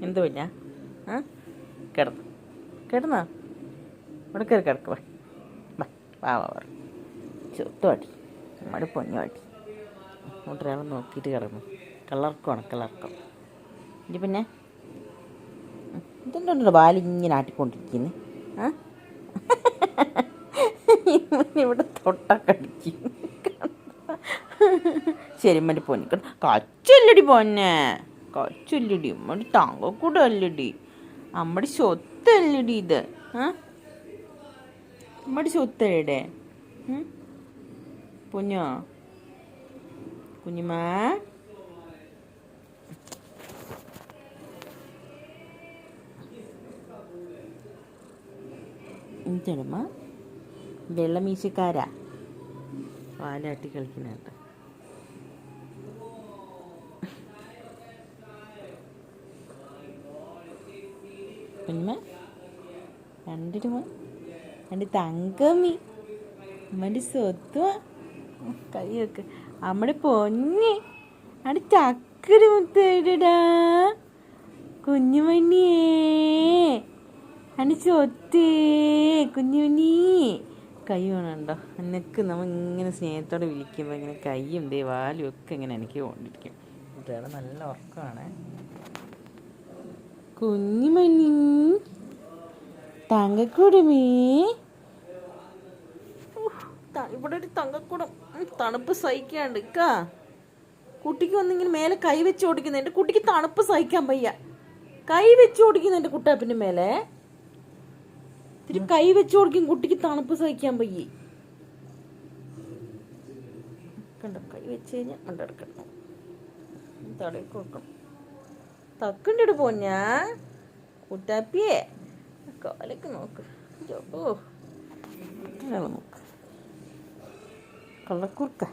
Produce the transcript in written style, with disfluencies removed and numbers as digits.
എന്ത് കുഞ്ഞാ? കിടന്നു കിടന്നോ? ഇവിടെ കയറി കിടക്ക്. വാ ചുത്തുവാട്ടി നമ്മുടെ പൊന്നുവാട്ടി ഒരാൾ നോക്കിയിട്ട് കിടന്നു. കിളർക്കം ഇത് പിന്നെ ഇതെന്തുണ്ടോ ബാലിങ്ങനെ ആട്ടിക്കൊണ്ടിരിക്കുന്നു. ഇവിടെ തൊട്ടക്കടിക്കും. ശരി മതി പൊന്നു കച്ചല്ലടി പൊന്നെ, കച്ചല്ലടി അമ്മടി തങ്കക്കൂടെ അല്ലടി, അമ്മടി സ്വത്തല്ലടി ഇത്. അമ്മടി സ്വത്തയുടെ പൊന്നോ കുഞ്ഞുമാ. എന്താണമ്മ വെള്ളമീശക്കാരാ വാലാട്ടി കളിക്കുന്നുണ്ട്. കുഞ്ഞുമ കണ്ടിടുമോ? എൻ്റെ തങ്കമ്മി അമ്മൻ്റെ സ്വത്തുവാ. കൈ വെക്ക് അമ്മടെ പൊന്നി അടി ചക്കര മുത്തേടാ കുഞ്ഞുമണിയേ, അടി സ്വത്തേ കുഞ്ഞുമണി. കൈ വേണുണ്ടോ? എന്നൊക്കെ നമ്മൾ ഇങ്ങനെ സ്നേഹത്തോടെ വിളിക്കുമ്പോൾ ഇങ്ങനെ കൈയും വാലും ഒക്കെ ഇങ്ങനെ എനിക്ക് കൊണ്ടിരിക്കും. കുട്ടികളെ നല്ല ഉറക്കമാണ്. കുഞ്ഞുമണി തങ്കക്കൂടമേ, ഇവിടെ ഒരു തങ്കക്കൂടം തണുപ്പ് സഹിക്കാണ്ട് കുട്ടിക്ക് വന്നിങ്ങനെ മേലെ കൈ വെച്ച് ഓടിക്കുന്നു. എൻ്റെ കുട്ടിക്ക് തണുപ്പ് സഹിക്കാൻ വയ്യ. കൈ വെച്ച് ഓടിക്കുന്നു എൻ്റെ കുട്ടാപ്പിൻ്റെ മേലെ. ഇത്തിരി കൈ വെച്ച് ഓടിക്കും, കുട്ടിക്ക് തണുപ്പ് സഹിക്കാൻ വയ്യേ. കണ്ടോ കൈ വെച്ച് കഴിഞ്ഞാൽ കണ്ടെടുക്കണം, തടവി കൊടുക്കണം. തക്കണ്ടിട്ട് പോഞ്ഞാ കുട്ടാപ്പിയെ കാലൊക്കെ നോക്ക്. ഓ നോക്ക് കള്ളക്കുറുക്ക